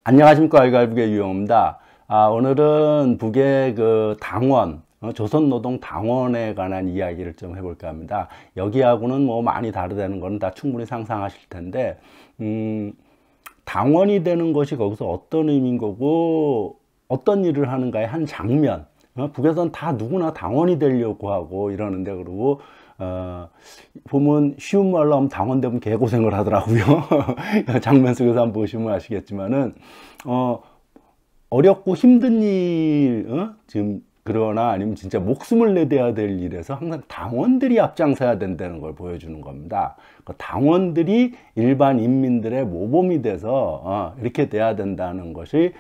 안녕하십니까. 알갈북의 유영입니다. 오늘은 북의 그 당원, 조선노동당원에 관한 이야기를 좀 해볼까 합니다. 여기하고는 뭐 많이 다르다는 거는 다 충분히 상상하실 텐데, 당원이 되는 것이 거기서 어떤 의미인 거고, 어떤 일을 하는가의 한 장면. 북에서는 다 누구나 당원이 되려고 하고 이러는데, 그러고 보면 쉬운 말로 하면 당원 되면 개고생을 하더라고요. 장면 속에서 한번 보시면 아시겠지만은 어렵고 힘든 일, 지금 그러나 아니면 진짜 목숨을 내대야 될 일에서 항상 당원들이 앞장서야 된다는 걸 보여주는 겁니다. 그 당원들이 일반 인민들의 모범이 돼서 이렇게 돼야 된다는 것이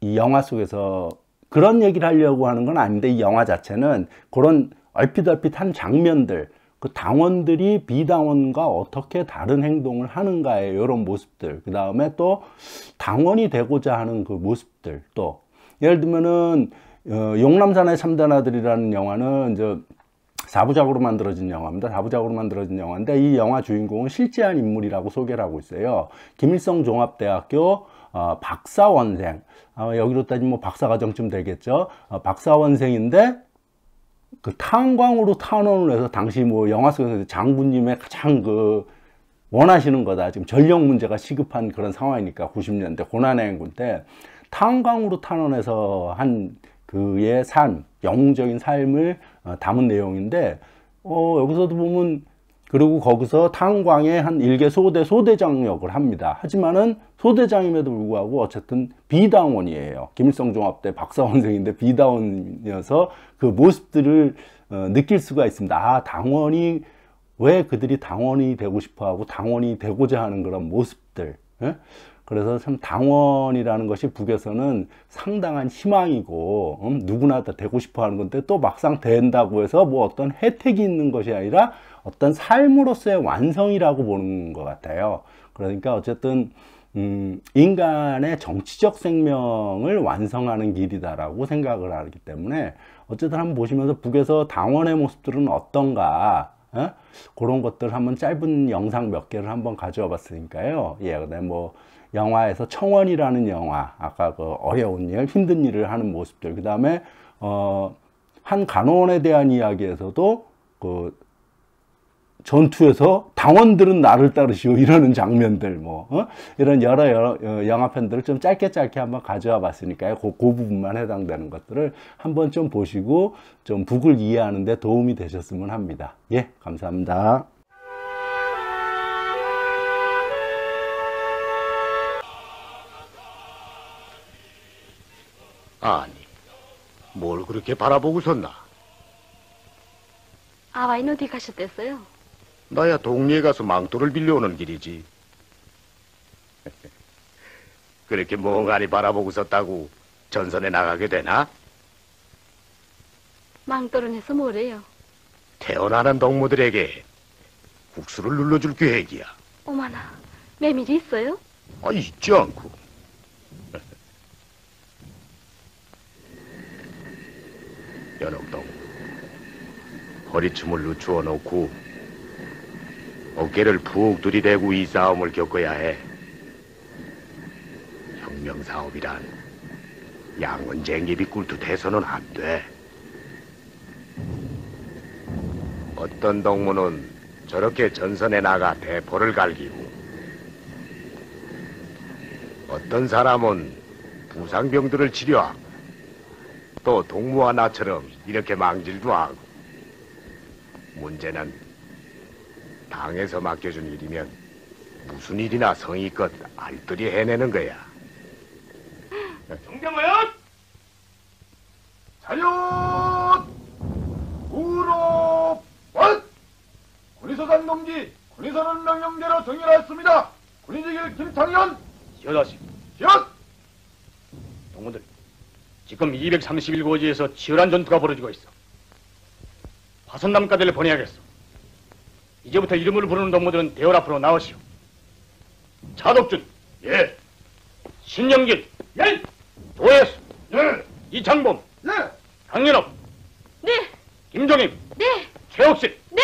이 영화 속에서 그런 얘기를 하려고 하는 건 아닌데, 이 영화 자체는 그런 얼핏얼핏한 장면들, 그 당원들이 비당원과 어떻게 다른 행동을 하는가의 이런 모습들, 그 다음에 또 당원이 되고자 하는 그 모습들, 또 예를 들면은 용남산의 참된 아들이라는 영화는 4부작으로 만들어진 영화입니다. 4부작으로 만들어진 영화인데, 이 영화 주인공은 실제한 인물이라고 소개를 하고 있어요. 김일성 종합대학교 박사원생, 여기로 따지면 뭐 박사과정쯤 되겠죠. 박사원생인데 그 탄광으로 탄원을 해서, 당시 뭐 영화 속에서 장군님의 가장 원하시는 거다, 지금 전력 문제가 시급한 그런 상황이니까 90년대 고난의 행군 때 탄광으로 탄원해서 한 그의 삶, 영웅적인 삶을 담은 내용인데, 여기서도 보면, 그리고 거기서 탄광의 한 일개 소대장 역을 합니다. 하지만은 소대장임에도 불구하고 어쨌든 비당원이에요. 김일성 종합대 박사원생인데 비당원이어서 그 모습들을 느낄 수가 있습니다. 당원이, 왜 그들이 당원이 되고 싶어 하고 당원이 되고자 하는 그런 모습들. 그래서 참 당원이라는 것이 북에서는 상당한 희망이고, 누구나 다 되고 싶어 하는 건데, 또 막상 된다고 해서 뭐 어떤 혜택이 있는 것이 아니라 어떤 삶으로서의 완성이라고 보는 것 같아요. 그러니까 어쨌든 인간의 정치적 생명을 완성하는 길이다라고 생각을 하기 때문에, 어쨌든 한번 보시면서 북에서 당원의 모습들은 어떤가, 그런 것들 한번 짧은 영상 몇 개를 한번 가져와 봤으니까요. 예, 그다음에 뭐 영화에서 청원이라는 영화, 아까 그 어려운 일, 힘든 일을 하는 모습들, 그 다음에 한 간호원에 대한 이야기에서도 그 전투에서 당원들은 나를 따르시오 이러는 장면들, 이런 여러 영화 편들을 좀 짧게 한번 가져와 봤으니까요. 그 부분만 해당되는 것들을 한번 좀 보시고 좀 북을 이해하는 데 도움이 되셨으면 합니다. 예, 감사합니다. 아니, 뭘 그렇게 바라보고 섰나? 아와인 어디 가셨댔어요? 나야 동리에 가서 망토를 빌려오는 길이지. 그렇게 멍하니 바라보고 섰다고 전선에 나가게 되나? 망토를 해서 뭐래요? 태어나는 동무들에게 국수를 눌러줄 계획이야. 어머나, 메밀이 있어요? 있지 않고. 연옥동, 허리춤을 늦추어 놓고 어깨를 푹 들이대고 이 싸움을 겪어야 해. 혁명사업이란 양은쟁입이 꿀뚝해서는 안 돼. 어떤 동무는 저렇게 전선에 나가 대포를 갈기고, 어떤 사람은 부상병들을 치료하고, 또 동무와 나처럼 이렇게 망질도 하고. 문제는 당에서 맡겨준 일이면 무슨 일이나 성의껏 알뜰히 해내는 거야. 정경원! 차렷! 우로원! 군의소장 동지, 군의선은 명령대로 정렬하였습니다. 군의직일 김창현! 시어다시 시엇! 동무들, 지금 231고지에서 치열한 전투가 벌어지고 있어. 화선남가들을 보내야겠어. 이제부터 이름을 부르는 동무들은 대열 앞으로 나오시오. 차덕준, 예! 신영길, 예! 조혜수, 예! 이창범, 네! 강연옥, 네, 김종임, 네, 최옥실. 네.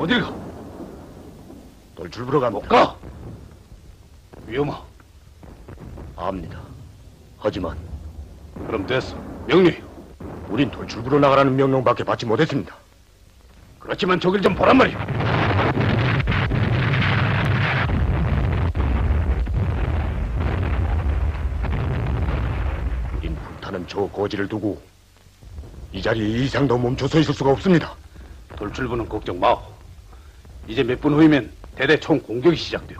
어딜 가? 돌출부로 갑니다. 못 가. 위험하. 압니다. 하지만 그럼 됐어. 명령이요. 우린 돌출부로 나가라는 명령밖에 받지 못했습니다. 그렇지만 저길 좀 보란 말이오. 우린 불타는 저 거지를 두고 이 자리에 이상도 멈춰서 있을 수가 없습니다. 돌출부는 걱정 마오. 이제 몇 분 후이면 대대 총 공격이 시작돼요.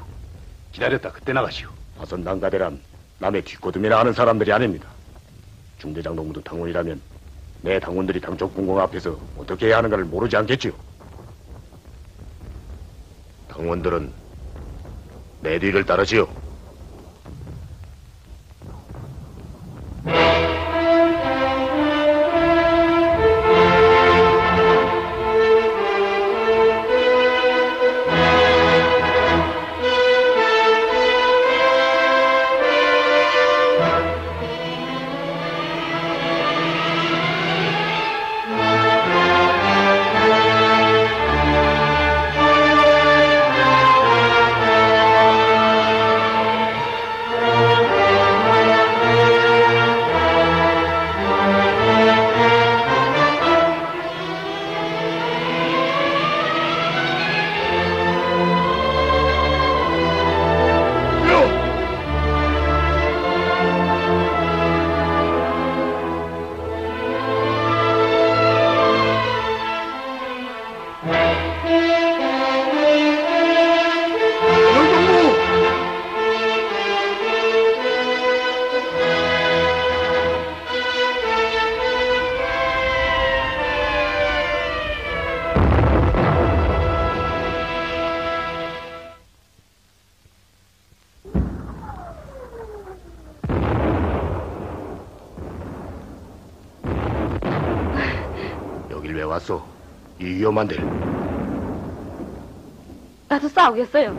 기다렸다 그때 나가시오. 화선당가대란 남의 뒷거둠이나 하는 사람들이 아닙니다. 중대장 동무도 당원이라면 내 당원들이 당쪽 분공 앞에서 어떻게 해야 하는가를 모르지 않겠지요. 당원들은 내 뒤를 따르지요. 여길 왜 왔어? 이 위험한데. 나도 싸우겠어요.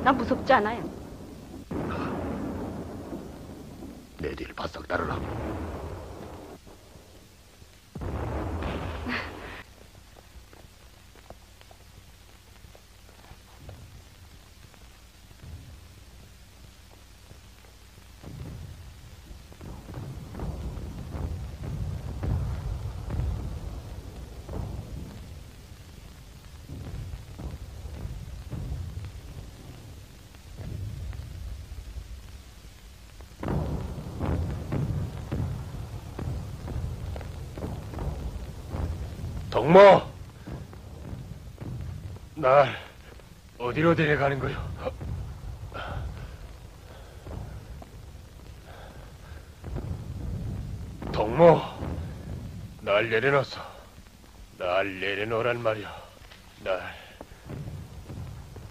난 무섭지 않아요. 내 뒤를 바싹 따르라. 동무, 날 어디로 데려가는 거요? 동무, 날 내려놨어. 날 내려놓으란 말이야. 날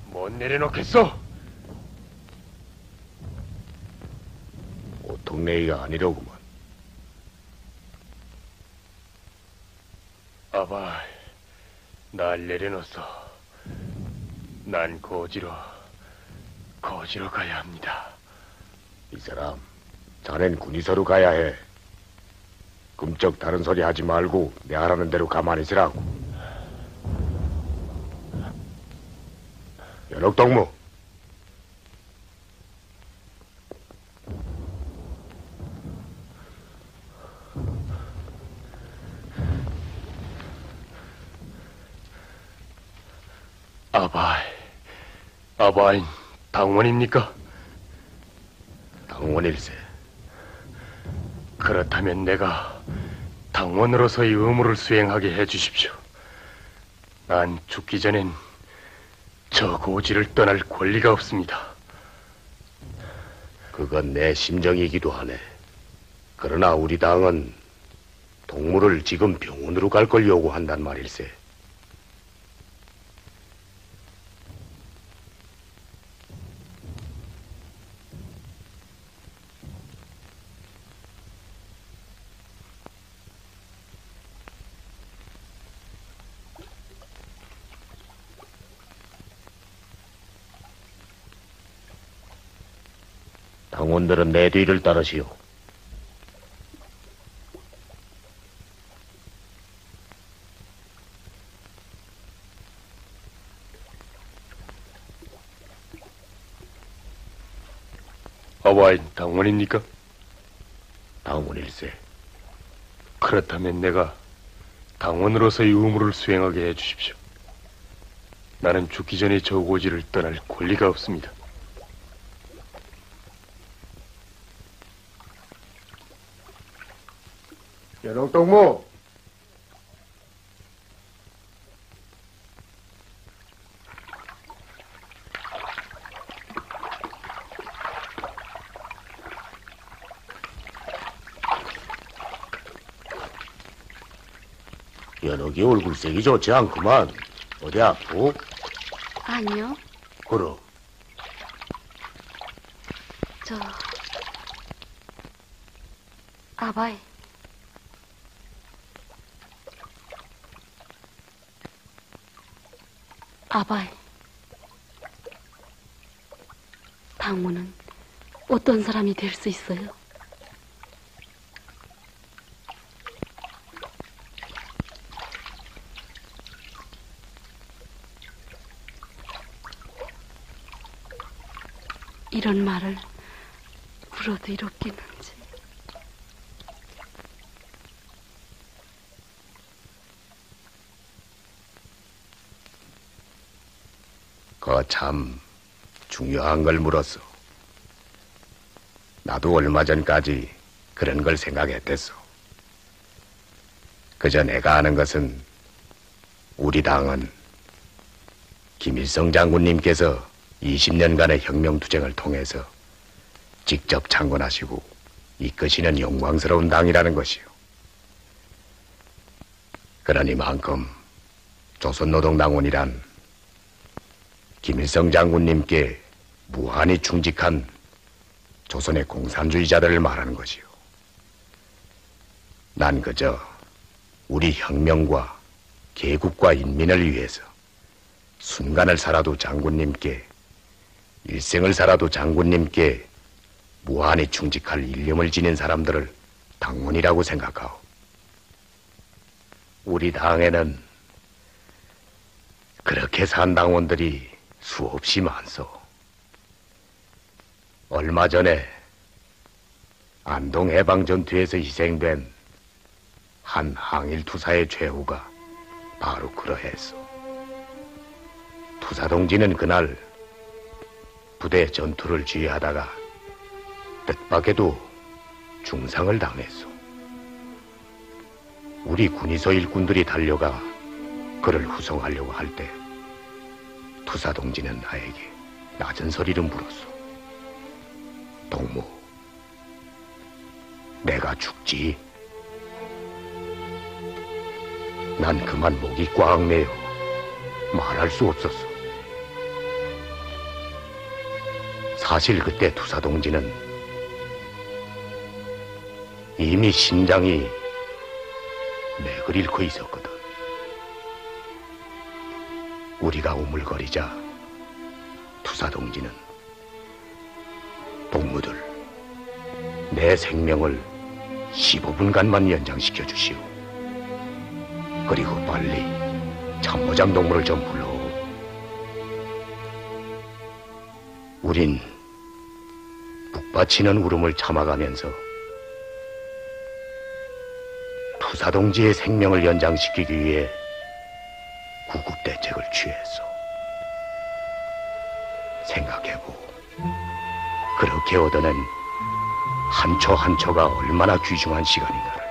못 내려놓겠어? 보통 내의가 아니로구만. 아바, 날 내려놓소. 난 고지로 가야 합니다. 이 사람, 자넨 군의서로 가야 해. 꿈쩍 다른 소리 하지 말고 내 하라는 대로 가만히 있으라고. 연옥동무. 아바인 당원입니까? 당원일세. 그렇다면 내가 당원으로서의 의무를 수행하게 해주십시오. 난 죽기 전엔 저 고지를 떠날 권리가 없습니다. 그건 내 심정이기도 하네. 그러나 우리 당은 동무를 지금 병원으로 갈 걸 요구한단 말일세. 당원들은 내 뒤를 따르시오. 아와인 당원입니까? 당원일세. 그렇다면 내가 당원으로서의 의무를 수행하게 해주십시오. 나는 죽기 전에 저 고지를 떠날 권리가 없습니다. 연옥동무 연옥이 얼굴색이 좋지 않구만. 어디 아프고? 아니요. 그럼 저 아바이. 아바이. 당무는 어떤 사람이 될 수 있어요? 이런 말을 울어도 이렇겠는지. 그거 참 중요한 걸 물었어. 나도 얼마 전까지 그런 걸 생각했댔어. 그저 내가 아는 것은 우리 당은 김일성 장군님께서 20년간의 혁명투쟁을 통해서 직접 창건하시고 이끄시는 영광스러운 당이라는 것이요. 그러니만큼 조선노동당원이란 김일성 장군님께 무한히 충직한 조선의 공산주의자들을 말하는 것이요. 난 그저 우리 혁명과 개국과 인민을 위해서 순간을 살아도 장군님께, 일생을 살아도 장군님께 무한히 충직할 일념을 지닌 사람들을 당원이라고 생각하오. 우리 당에는 그렇게 산 당원들이 수없이 많소. 얼마 전에 안동 해방전투에서 희생된 한 항일투사의 최후가 바로 그러했소. 투사동지는 그날 부대 전투를 지휘하다가 뜻밖에도 중상을 당했소. 우리 군의소 일꾼들이 달려가 그를 후송하려고 할 때 투사동지는 나에게 낮은 소리로 물었소. 동무, 내가 죽지? 난 그만 목이 꽉 메여 말할 수 없었어. 사실 그때 투사동지는 이미 심장이 맥을 잃고 있었거든. 우리가 우물거리자 투사동지는 동무들, 내 생명을 15분간만 연장시켜 주시오. 그리고 빨리 참모장 동무를 좀 불러오. 우린 북받치는 울음을 참아가면서 투사동지의 생명을 연장시키기 위해 구급대책을 취했어. 생각해보. 그렇게 얻어낸 한 초 한 초가 얼마나 귀중한 시간인가를.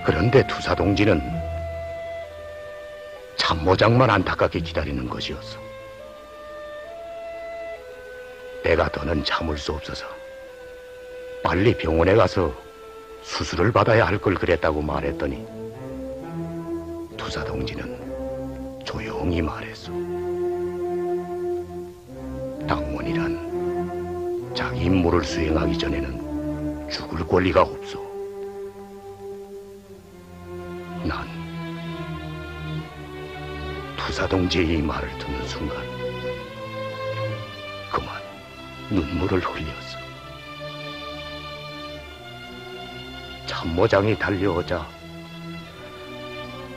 그런데 투사동지는 참모장만 안타깝게 기다리는 것이었어. 내가 더는 참을 수 없어서 빨리 병원에 가서 수술을 받아야 할 걸 그랬다고 말했더니 투사동지는 조용히 말했어. 당원이란 자기 임무를 수행하기 전에는 죽을 권리가 없어. 난 투사동지의 이 말을 듣는 순간 그만 눈물을 흘렸어. 참모장이 달려오자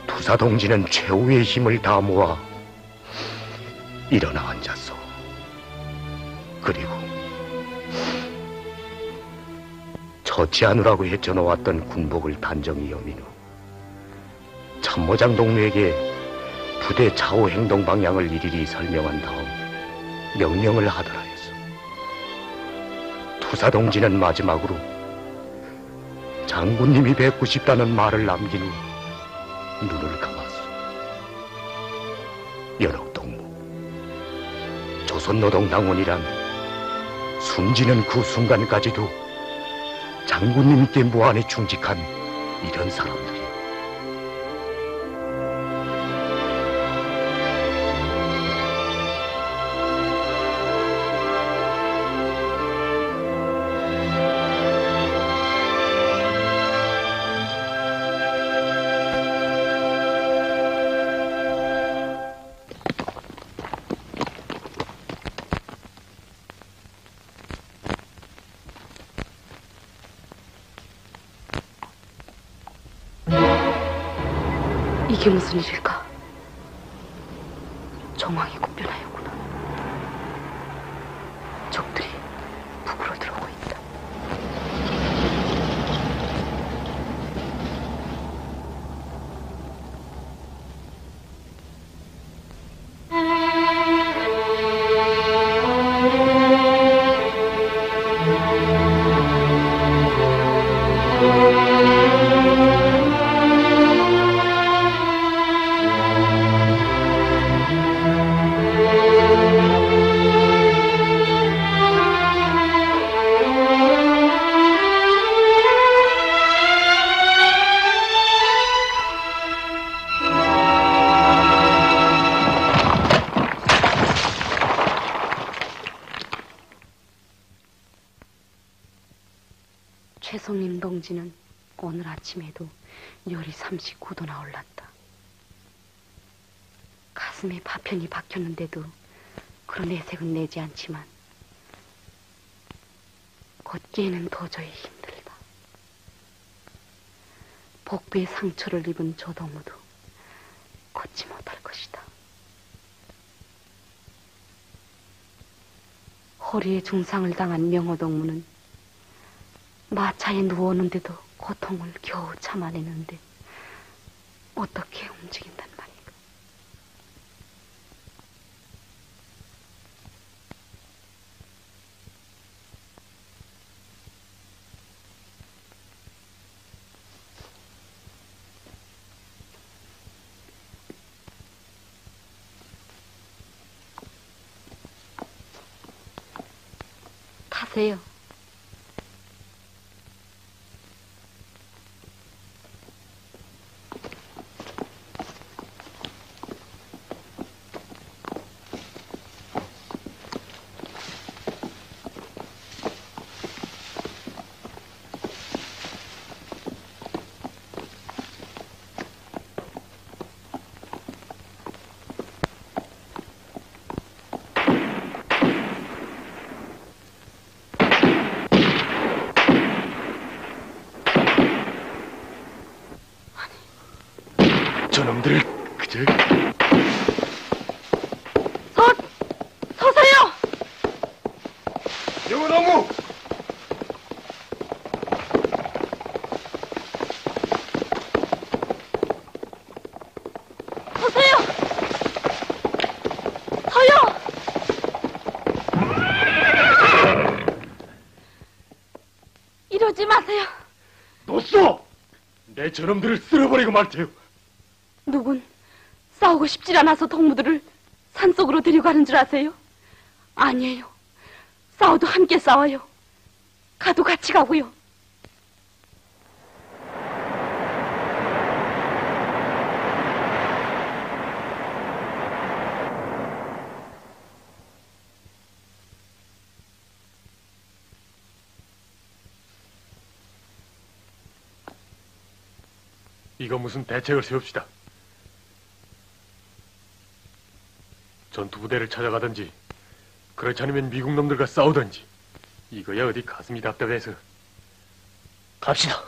투사동지는 최후의 힘을 다 모아 일어나 앉았어. 그리고 처치 않으라고 해쳐놓았던 군복을 단정히 여민 후 참모장 동무에게 부대 차후 행동 방향을 일일이 설명한 다음 명령을 하더라 했어. 투사동지는 마지막으로 장군님이 뵙고 싶다는 말을 남긴 후 눈을 감았어. 연옥동무, 조선노동당원이란 숨지는 그 순간까지도 장군님께 무한히 충직한 이런 사람들이야. 이게 무슨 일일까? 정황이 굽변하였구나. 적들이 북으로 들어오고 있다. 최성림 동지는 오늘 아침에도 열이 39도나 올랐다. 가슴에 파편이 박혔는데도 그런 내색은 내지 않지만 걷기에는 도저히 힘들다. 복부에 상처를 입은 조동무도 걷지 못할 것이다. 허리에 중상을 당한 명호동무는 마차에 누웠는데도 고통을 겨우 참아내는데 어떻게 움직인단 말인가. 타세요. 저놈들을 그저 서세요! 영원나무 서세요! 서요! 이러지 마세요. 놓소! 내 저놈들을 쓸어버리고 말 테요. 누군 싸우고 싶질 않아서 동무들을 산속으로 데려가는 줄 아세요? 아니에요. 싸워도 함께 싸워요. 가도 같이 가고요. 이거 무슨 대책을 세웁시다. 전투부대를 찾아가든지 그렇지 않으면 미국 놈들과 싸우든지. 이거야 어디 가슴이 답답해서. 갑시다.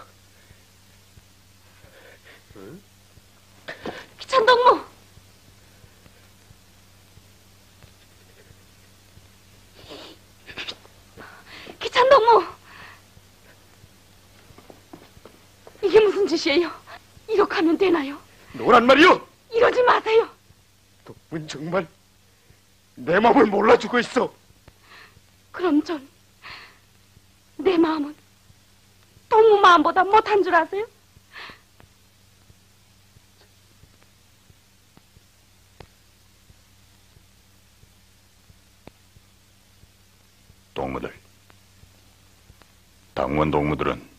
기찬 동무! 짓이에요. 이렇게 하면 되나요? 노란 말이요! 이러지 마세요. 동문 정말 내 마음을 몰라주고 있어. 그럼 전 내 마음은 동무 마음보다 못한 줄 아세요? 동무들, 당원 동무들은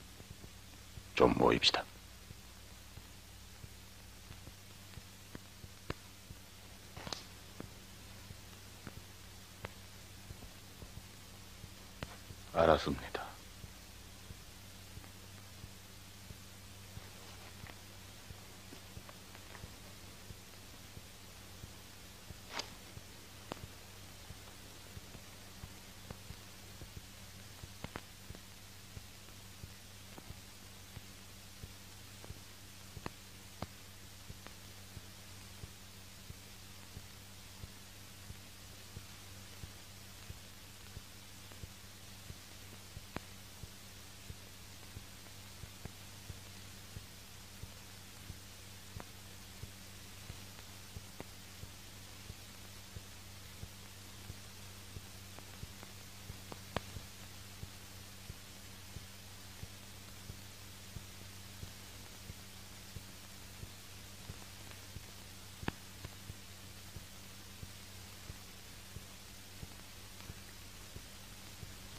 좀 모입시다. 알았습니다.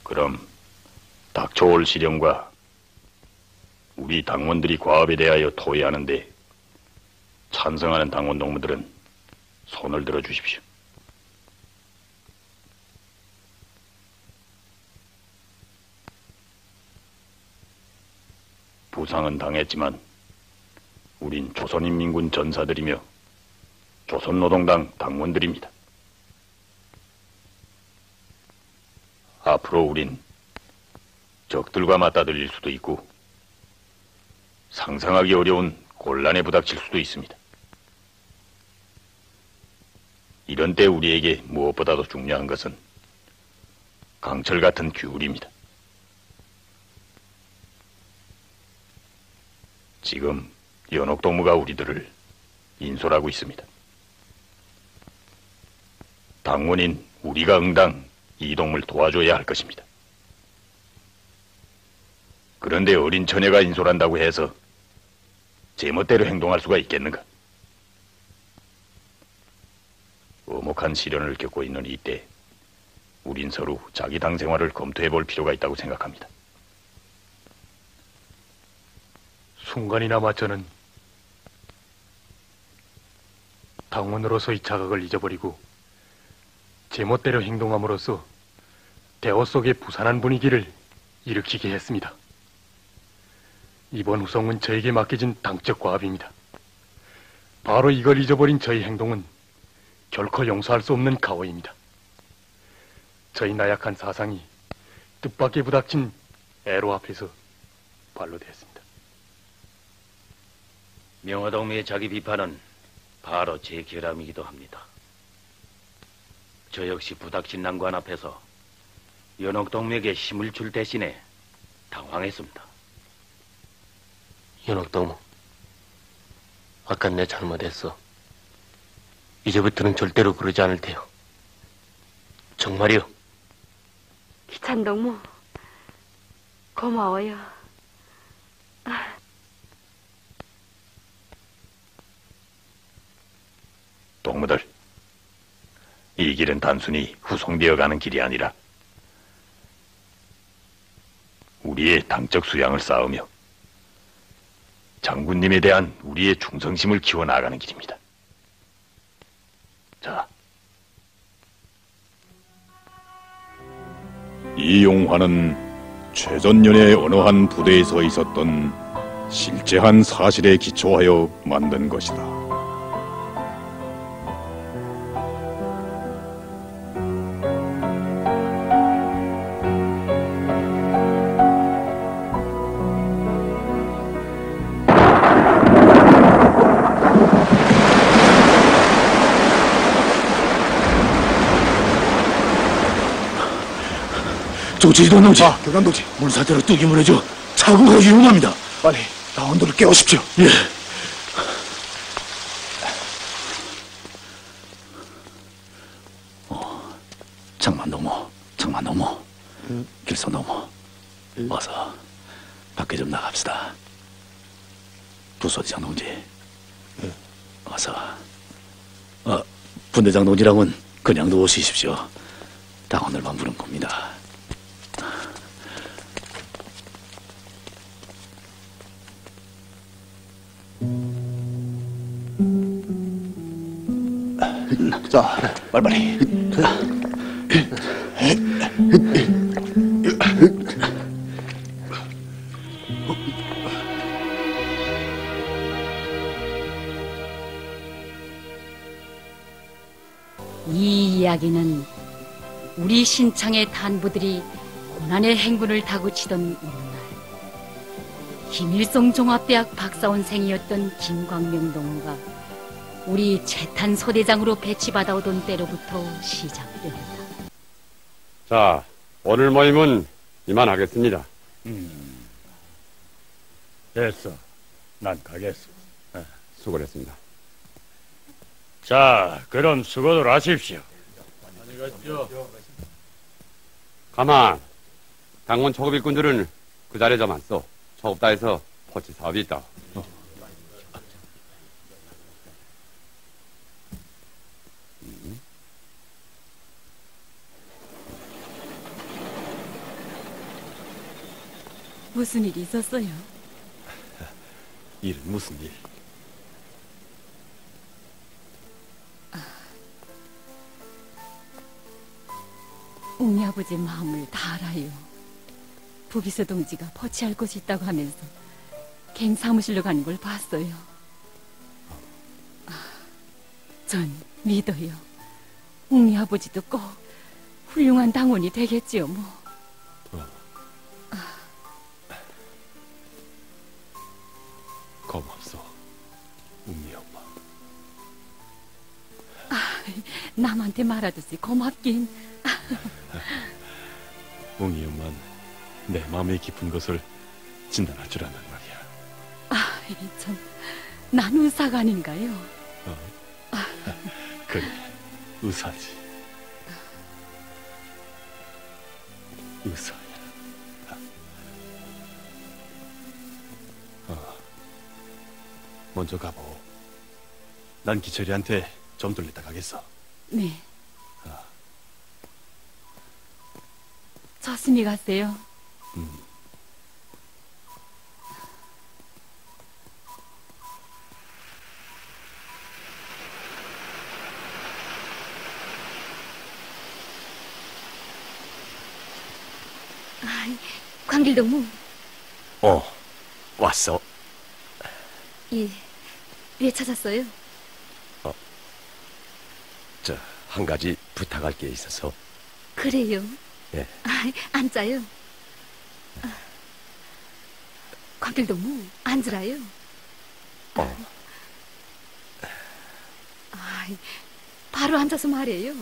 그럼 닥쳐올 시련과 우리 당원들이 과업에 대하여 토의하는데 찬성하는 당원 동무들은 손을 들어 주십시오. 부상은 당했지만 우린 조선인민군 전사들이며 조선노동당 당원들입니다. 앞으로 우린 적들과 맞닥뜨릴 수도 있고 상상하기 어려운 곤란에 부닥칠 수도 있습니다. 이런 때 우리에게 무엇보다도 중요한 것은 강철 같은 규율입니다. 지금 연옥동무가 우리들을 인솔하고 있습니다. 당원인 우리가 응당 이 동무를 도와줘야 할 것입니다. 그런데 어린 처녀가 인솔한다고 해서 제멋대로 행동할 수가 있겠는가? 엄혹한 시련을 겪고 있는 이때 우린 서로 자기 당 생활을 검토해 볼 필요가 있다고 생각합니다. 순간이나마 저는 당원으로서의 자각을 잊어버리고 제멋대로 행동함으로써 대화 속의 부산한 분위기를 일으키게 했습니다. 이번 후송은 저에게 맡겨진 당적 과업입니다. 바로 이걸 잊어버린 저희 행동은 결코 용서할 수 없는 가오입니다. 저희 나약한 사상이 뜻밖의 부닥친 애로 앞에서 발로 되었습니다. 명화동무의 자기 비판은 바로 제 결함이기도 합니다. 저 역시 부닥친 난관 앞에서 연옥동무에게 힘을 줄 대신에 당황했습니다. 연옥동무, 아까 내 잘못했어. 이제부터는 절대로 그러지 않을 테요. 정말이요. 기찬동무, 고마워요. 동무들, 이 길은 단순히 후송되어 가는 길이 아니라 우리의 당적 수양을 쌓으며 장군님에 대한 우리의 충성심을 키워나가는 길입니다. 자, 이용화는 최전년의 어느 한 부대에 서 있었던 실제한 사실에 기초하여 만든 것이다. 조치도 넘치. 교감도지. 문사대로 뚝이 무너져 차고가 위험합니다. 빨리 당원들을 깨우십시오. 예. 장만노모, 길선노모, 어서 밖에 좀 나갑시다. 부소대장 동지, 어서. 분대장 동지랑은 그냥 누우시십시오. 당원들만 부른 겁니다. 자, 빨리빨리. 이 이야기는 우리 신창의 단부들이 고난의 행군을 다그치던 어느 날 김일성 종합대학 박사원생이었던 김광명 동무가 우리 재탄 소대장으로 배치받아오던 때로부터 시작된다. 자, 오늘 모임은 이만하겠습니다. 됐어. 난 가겠어. 수고했습니다. 자, 그럼 수고들 하십시오. 가만, 당원 초급 일꾼들은 그 자리에 좀 앉소. 초급다에서 포치 사업이 있다. 무슨 일이 있었어요? 일은 무슨 일? 웅이 아버지 마음을 다 알아요. 부비서 동지가 포치할 곳이 있다고 하면서 갱 사무실로 가는 걸 봤어요. 전 믿어요. 웅이 아버지도 꼭 훌륭한 당원이 되겠지요, 뭐. 고맙소, 웅이 엄마. 남한테 말하듯이 고맙긴. 웅이 엄마는 내 마음의 깊은 것을 진단할 줄 아는 말이야. 참, 난 의사가 아닌가요? 그래, 의사지. 의사야. 먼저 가보. 난 기철이한테 좀 들렸다 가겠어. 네. 조심히 가세요. 광길동무. 왔어. 예. 왜 찾았어요? 한 가지 부탁할 게 있어서. 그래요? 예. 앉아요. 광길동무, 앉으라요. 바로 앉아서 말해요.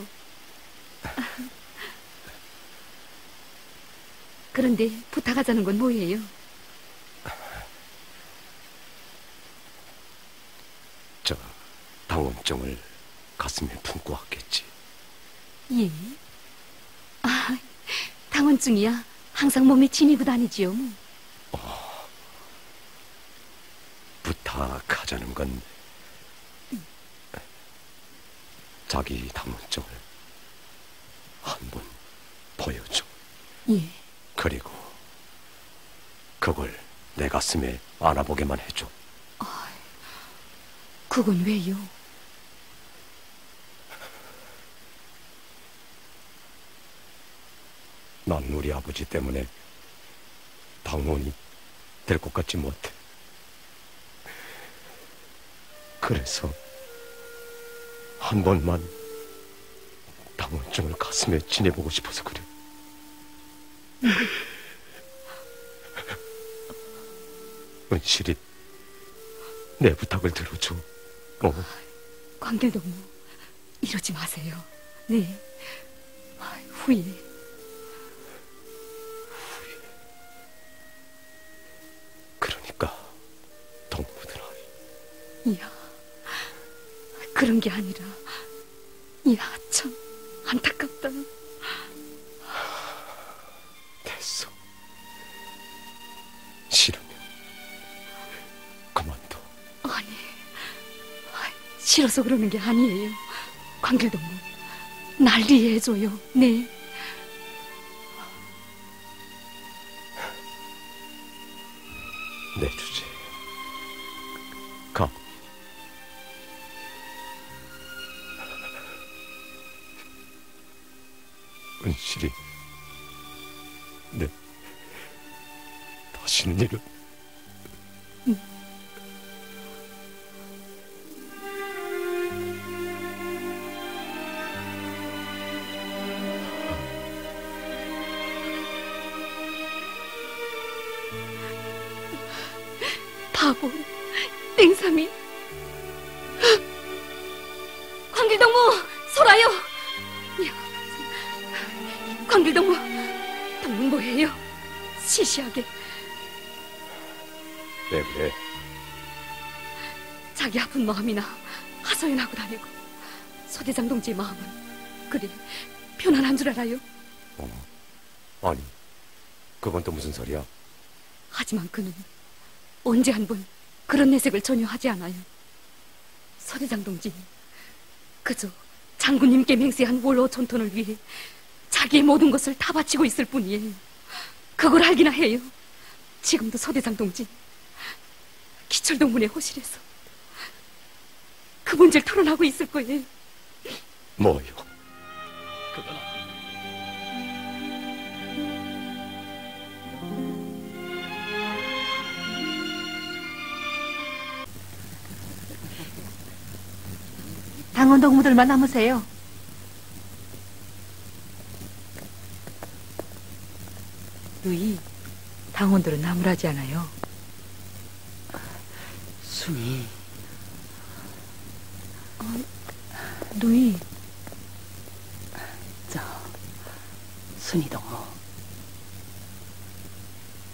그런데 부탁하자는 건 뭐예요? 당원증을 가슴에 품고 왔겠지. 예? 당원증이야 항상 몸에 지니고 다니지요. 부탁하자는 건 자기 당원증을 한번 보여줘. 예. 그리고 그걸 내 가슴에 안아보게만 해줘. 그건 왜요? 난 우리 아버지 때문에 당원이 될 것 같지 못해. 그래서 한 번만 당원증을 가슴에 지내보고 싶어서 그래. 은실이 내 부탁을 들어줘. 광길동무, 이러지 마세요. 네. 후회. 그러니까 이야, 그런 게 아니라, 이야, 참 안타깝다. 됐어. 싫으면 그만둬. 아니, 싫어서 그러는 게 아니에요. 광길동무, 날 이해해줘요. 네. 내 주제. 가. 은실이 네 다시는 일은 바보, 땡삼이. 광길동무, 소라요. 광길동무, 동무 뭐해요? 시시하게. 왜 그래? 자기 아픈 마음이나 하소연하고 다니고 서대장 동지의 마음은 그리 편안한 줄 알아요. 아니, 그건 또 무슨 소리야? 하지만 그는 언제 한 번 그런 내색을 전혀 하지 않아요. 서대장 동지는 그저 장군님께 맹세한 월호 전통을 위해 자기의 모든 것을 다 바치고 있을 뿐이에요. 그걸 알기나 해요. 지금도 서대장 동지 기철동문의 호실에서 그 문제를 토론하고 있을 거예요. 뭐요? 그건 당원 동무들만 남으세요. 누이, 당원들은 나무라지 않아요. 순이. 누이. 순이 동무.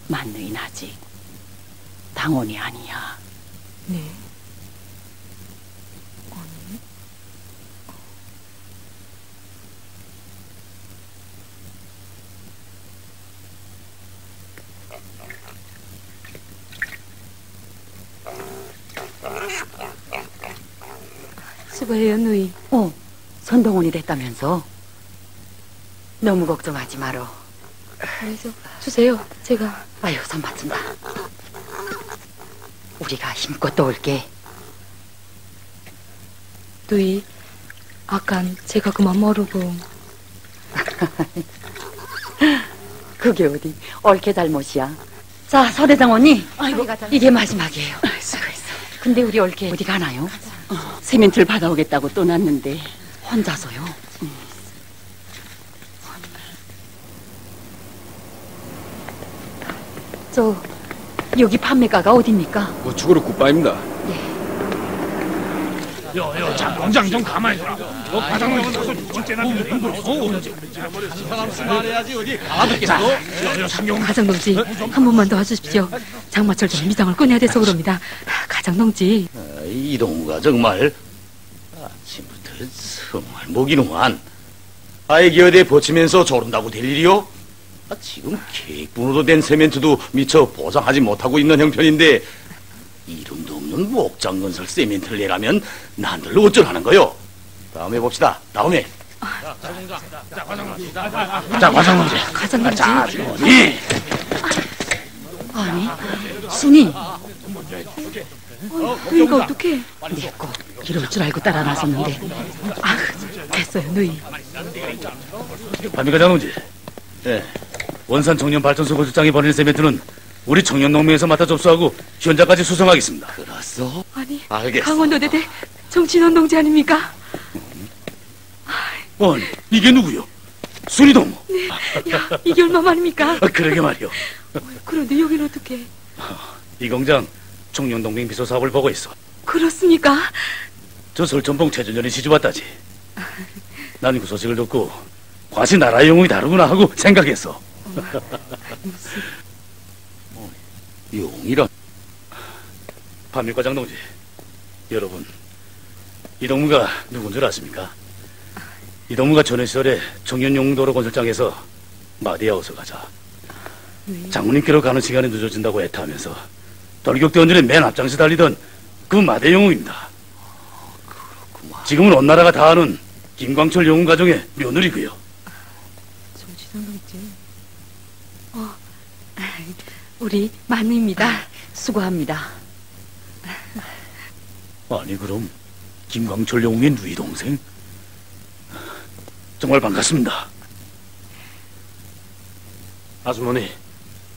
만누이는 아직 당원이 아니야. 네. 수고해요, 누이. 선동원이 됐다면서? 너무 걱정하지 말어. 주세요, 제가. 아유, 손 받친다. 우리가 힘껏 도울게. 누이, 아깐 제가 그만 모르고. 그게 어디 옳게 잘못이야. 자, 서대장 언니. 아이고, 이게 마지막이에요. 수고했어. 근데 우리 옳게 어디 가나요? 세멘트를 받아오겠다고 떠났는데 혼자서요. 여기 판매가가 어딥니까? 우측으로 굿바입니다. 장공장 좀 가만히 있어라. 너 과장님 가서 6번째나 사람 말해야지 어디 가겠어? 가장동지, 한 번만 도와주십시오. 장마철 전 미장을 꺼내야 돼서 그럽니다. 가장동지. 이동우가 정말 아침부터 정말 목이노만 아이기어대 버치면서 조른다고 될 일이요? 지금 계획분으로 된 세멘트도 미처 보상하지 못하고 있는 형편인데 이름도 없는 목장건설 세멘트를 내라면 난들 어쩌라는 거요? 다음에 봅시다. 다음에. 자, 과장님. 가장동지. 자, 어디? 아니, 순이. 누이가 어떡해? 내꼭 이럴 줄 알고 따라 나섰는데. 됐어요, 누이. 반미과장동지. 예. 원산 청년발전소 건설장이 버리는 세멘트는 우리 청년농민에서 맡아 접수하고 현장까지 수송하겠습니다. 그렇소? 아니, 알겠어. 강원도대대 정진원 동지 아닙니까? 아니, 이게 누구요? 순이동무. 네, 야, 이게 얼마만입니까? 그러게 말이요. 그런데 여긴 어떻게? 이 공장 청년동맹 비서 사업을 보고 있어. 그렇습니까? 저 설천봉 최전년이 시집왔다지. 난 그 소식을 듣고 과시 나라의 영웅이 다르구나 하고 생각했어. 용이란? 반밀과장 동지, 여러분, 이동무가 누군 줄 아십니까? 이동무가 전해 시절에 청년용도로 건설장에서 마디야 어서 가자. 장모님께로 가는 시간이 늦어진다고 애타하면서 돌격대원들의 맨 앞장서 달리던 그 마대 영웅입니다. 지금은 온 나라가 다 아는 김광철 영웅 가정의 며느리고요. 정치장동지. 우리 만우입니다. 수고합니다. 아니 그럼 김광철 영웅의 누이 동생? 정말 반갑습니다. 아주머니,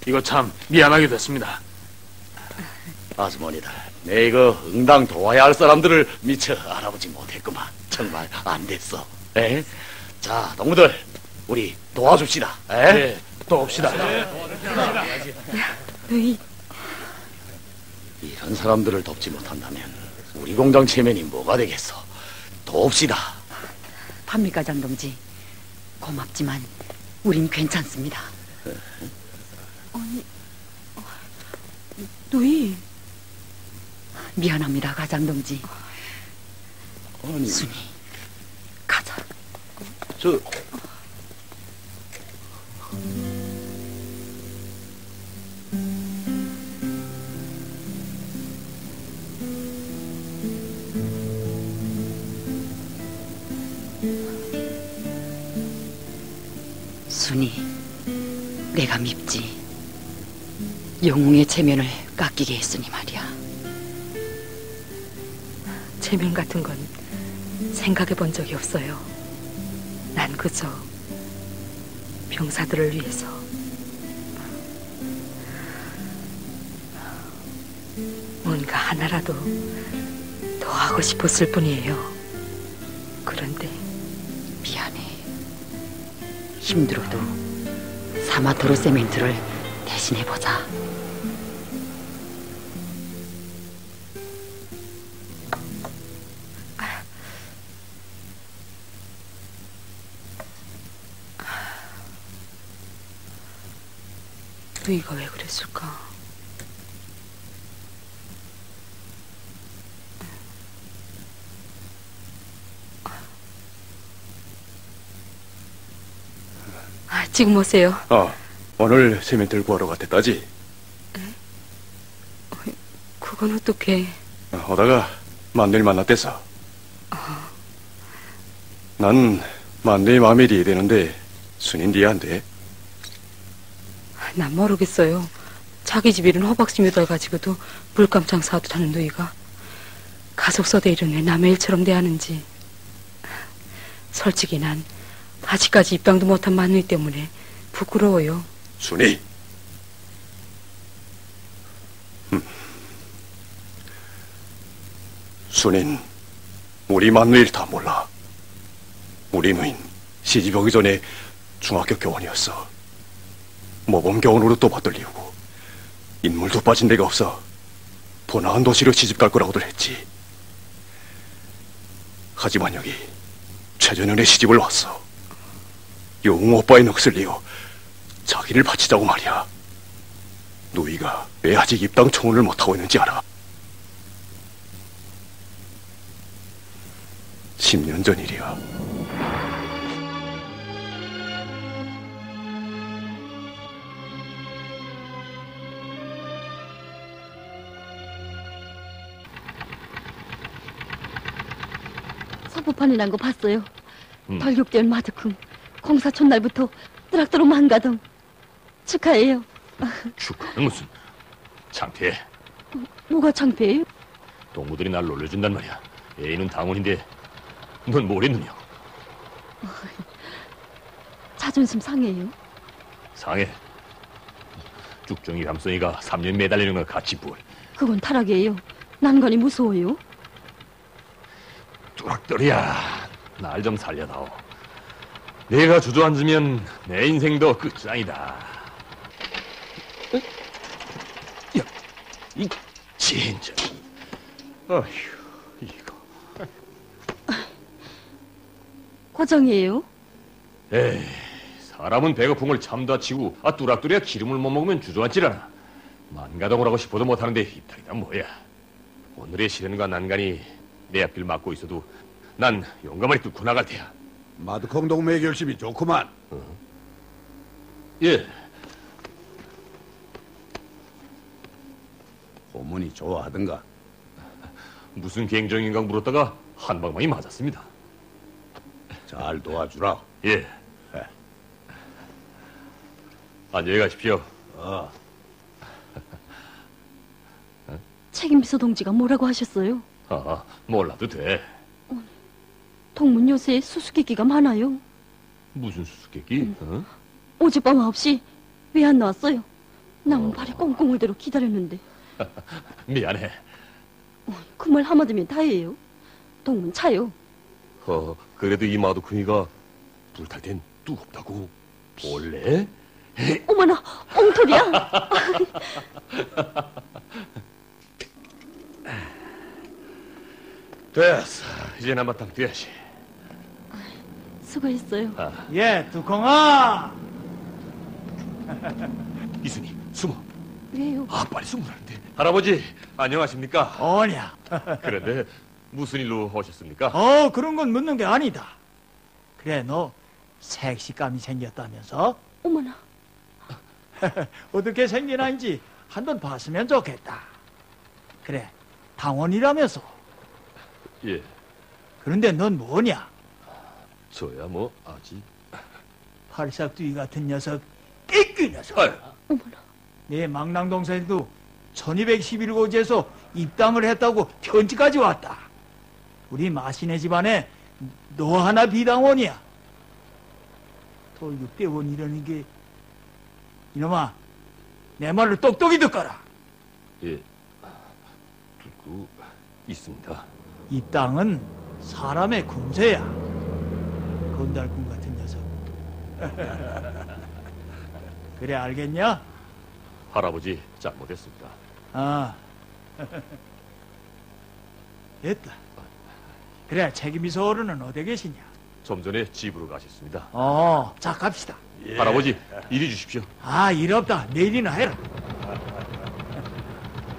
이거 참 미안하게 됐습니다. 아주머니들, 내 이거 응당 도와야 할 사람들을 미처 알아보지 못했구만. 정말 안 됐어. 에? 자, 동무들, 우리 도와줍시다. 에? 네, 도웁시다. 누이. 이런 사람들을 돕지 못한다면 우리 공장 체면이 뭐가 되겠어. 돕시다. 판밀가 장동지, 고맙지만 우린 괜찮습니다. 아니, 누이. 미안합니다, 가장동지. 아니, 순이, 가자. 저... 순이, 내가 밉지. 영웅의 체면을 깎이게 했으니 말이야. 체면 같은 건 생각해 본 적이 없어요. 난 그저 병사들을 위해서. 뭔가 하나라도 더 하고 싶었을 뿐이에요. 그런데 미안해. 힘들어도 사마토르 세멘트를 대신해보자. 누이가 왜 그랬을까? 지금 오세요. 오늘 세멘트를 구하러 갔댔다지? 그건 어떻게? 오다가 만두를 만났댔어. 난 만두의 마음이 이해되는데 순인 이해 안 돼? 난 모르겠어요. 자기 집 일은 허박심이 덜가지고도 물감장 사도 하는 누이가 가족서대 일은 왜 남의 일처럼 대하는지. 솔직히 난 아직까지 입당도 못한 만누이 때문에 부끄러워요. 순이. 순인, 우리 만누이를 다 몰라. 우리 누인 시집 오기 전에 중학교 교원이었어. 모범 교원으로 또 받들리고 인물도 빠진 데가 없어 번화한 도시로 시집 갈 거라고들 했지. 하지만 여기 최전현의 시집을 왔어. 영웅 오빠의 넋을 이어 자기를 바치자고 말이야. 누이가 왜 아직 입당 청혼을 못하고 있는지 알아? 10년 전 일이야. 서부판이 난 거 봤어요. 돌격대원 마드쿵 공사 첫날부터 트락터로 망가동. 축하해요. 축하는 무슨 창피해. 뭐가 창피해요? 동무들이 날 놀려준단 말이야. 애인은 당원인데 넌 뭘 했느냐? 자존심 상해요. 상해. 쭉정이 감성이가 3년 매달리는 걸 같이 부을. 그건 타락이에요. 난관이 무서워요. 뚜락들이야. 날 좀 살려다오. 내가 주저앉으면 내 인생도 끝장이다. 야, 이 진짜. 어휴, 이거. 고정이에요? 에이, 사람은 배고픔을 참다치고 뚜락들이야 기름을 못 먹으면 주저앉질 않아. 만가동을 하고 싶어도 못하는데 이따리다 뭐야. 오늘의 시련과 난간이 내 앞길 막고 있어도 난 용감하게 뚫고 나갈 테야. 마드콩 동무의 결심이 좋구만. 예. 고문이 좋아하던가? 무슨 갱정인가 물었다가 한 방망이 맞았습니다. 잘 도와주라. 예. 안녕히 가십시오. 책임비서 동지가 뭐라고 하셨어요? 몰라도 돼. 동문 요새 수수께끼가 많아요. 무슨 수수께끼? 어젯밤 9시 왜 안 나왔어요? 남은 발에 꽁꽁 물대로 기다렸는데. 미안해. 그 말 한마디면 다예요. 동문 차요. 그래도 이 마두콩이가 불탈 땐 뜨겁다고. 볼래? 어머나, 엉터리야. 됐어. 이제 한바탕 뛰어야지. 수고했어요. 예, 두콩아. 이순이, 숨어. 왜요? 빨리 숨으라는데. 할아버지, 안녕하십니까? 어냐. 그런데 무슨 일로 오셨습니까? 그런 건 묻는 게 아니다. 그래, 너 색시감이 생겼다면서? 어머나. 어떻게 생기나인지 한번 봤으면 좋겠다. 그래, 당원이라면서. 예. 그런데 넌 뭐냐? 저야 뭐 아직. 팔싹두이 같은 녀석, 끼끼 녀석. 어머나. 내 망랑 동생도 1211고지에서 입당을 했다고 편지까지 왔다. 우리 마신의 집안에 너 하나 비당원이야. 돌격대원 이러는 게, 이놈아, 내 말을 똑똑히 듣거라. 예, 듣고 있습니다. 이 땅은 사람의 군세야. 건달꾼 같은 녀석. 그래, 알겠냐? 할아버지, 잘못했습니다. 됐다. 그래, 책임비서 어른은 어디 계시냐? 좀 전에 집으로 가셨습니다. 자, 갑시다. 할아버지, 이리 주십시오. 일 없다. 내일이나 해라.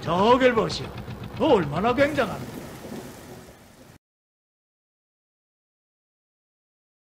저길 보시오. 너 얼마나 굉장합니까?